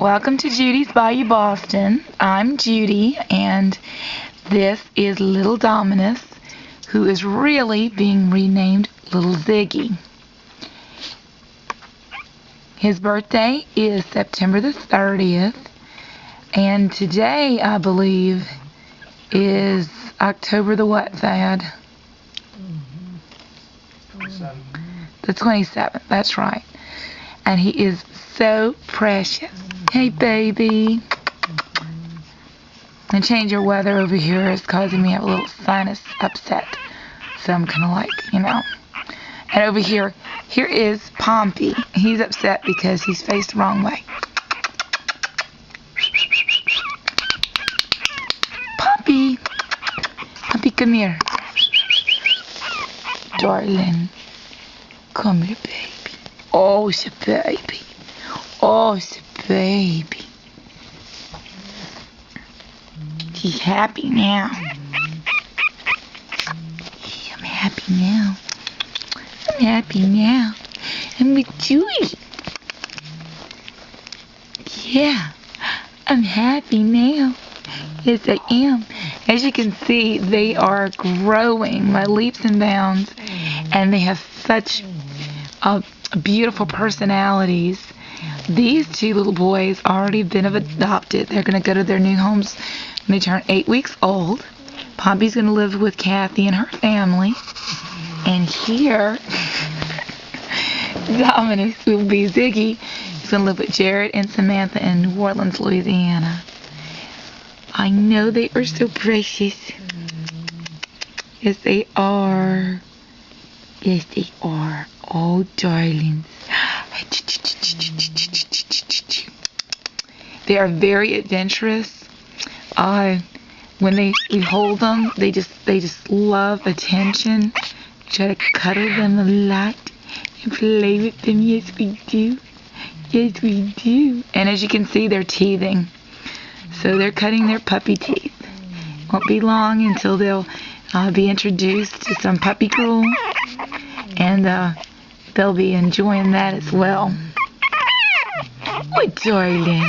Welcome to Judy's Bayou Boston. I'm Judy, and this is little Dominus, who is really being renamed Little Ziggy. His birthday is September the 30th, and today, I believe, is October the what, Thad? The 27th, that's right. And he is so precious. Hey, baby. The change of weather over here is causing me to have a little sinus upset. So I'm kind of like, And over here is Pompey. He's upset because he's faced the wrong way. Pompey. Pompey, come here. Darling. Come here, baby. Oh, it's a baby. Oh, it's a baby. He's happy now. I'm happy now. I'm happy now. I'm with Judy. Yeah, I'm happy now. Yes, I am. As you can see, they are growing by leaps and bounds, and they have such beautiful personalities. These two little boys already been adopted. They're going to go to their new homes when they turn 8 weeks old. Pompey's going to live with Kathy and her family. And here, Dominus will be Ziggy. He's going to live with Jared and Samantha in New Orleans, Louisiana. I know they are so precious. Yes, they are. Yes, they are. Oh, darlings. They are very adventurous. When we hold them, they just love attention. We try to cuddle them a lot and play with them. Yes, we do. Yes, we do. And as you can see, they're teething. So they're cutting their puppy teeth. Won't be long until they'll be introduced to some puppy gruel, and they'll be enjoying that as well. Oh, darling.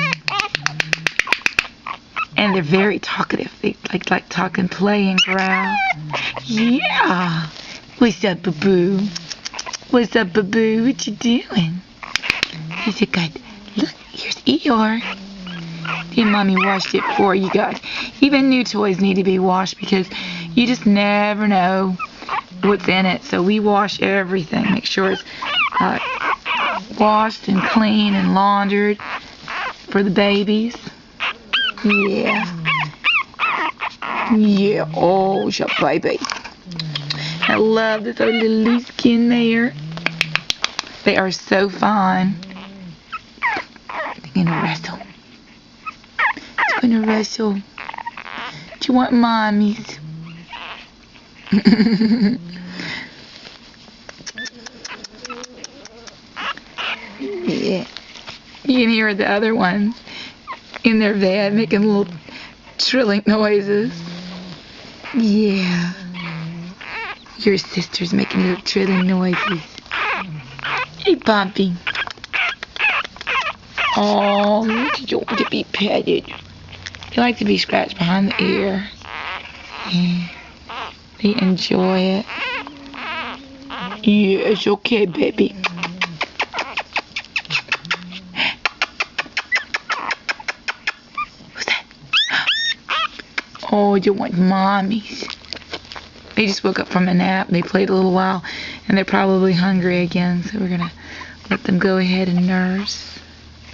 And they're very talkative. They like talk and play and growl. Yeah. What's up, boo-boo? What's up, boo-boo? What you doing? He's a good. Look, here's Eeyore. And Mommy washed it for you guys. Even new toys need to be washed because you just never know what's in it. So we wash everything. Make sure it's washed and clean and laundered for the babies. Yeah. Yeah. Oh, it's a baby. I love this little loose skin there. They are so fun. They're gonna wrestle. It's gonna wrestle. Do you want mommies? Yeah. You can hear the other ones in their bed making little trilling noises. Yeah. Your sister's making little trilling noises. Hey, Pompey. Oh, you want to be petted. They like to be scratched behind the ear. Yeah. They enjoy it. Yeah, it's okay, baby. Who's that? Oh, you want mommies. They just woke up from a nap. They played a little while, and they're probably hungry again, so we're going to let them go ahead and nurse.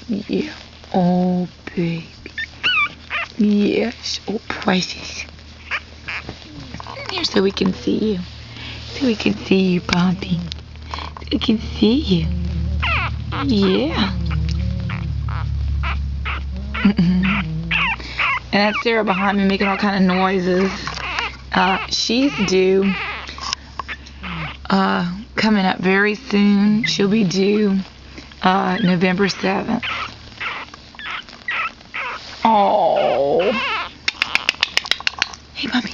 Yeah. Oh, baby. Yes. Oh, precious. Here so we can see you. So we can see you, Pompey. So we can see you. Yeah. And that's Sarah behind me making all kind of noises. She's due coming up very soon. She'll be due November 7th. Oh. Hey, Poppy.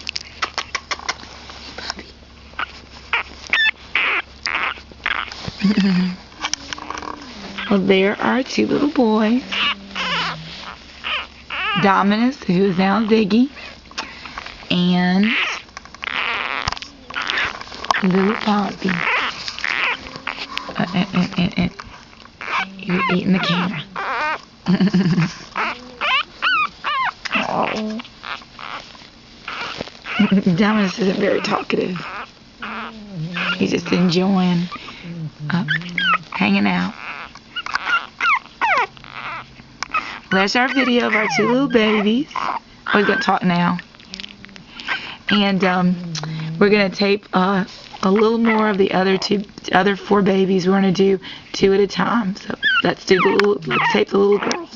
Well, there are two little boys. Dominus, who is now Ziggy, and little Pompey. And you're eating the camera. Oh. Dominus isn't very talkative. He's just enjoying hanging out. There's our video of our two little babies. We're going to talk now. And we're going to tape a little more of the other 4 babies. We're going to do 2 at a time. So let's tape the little girl.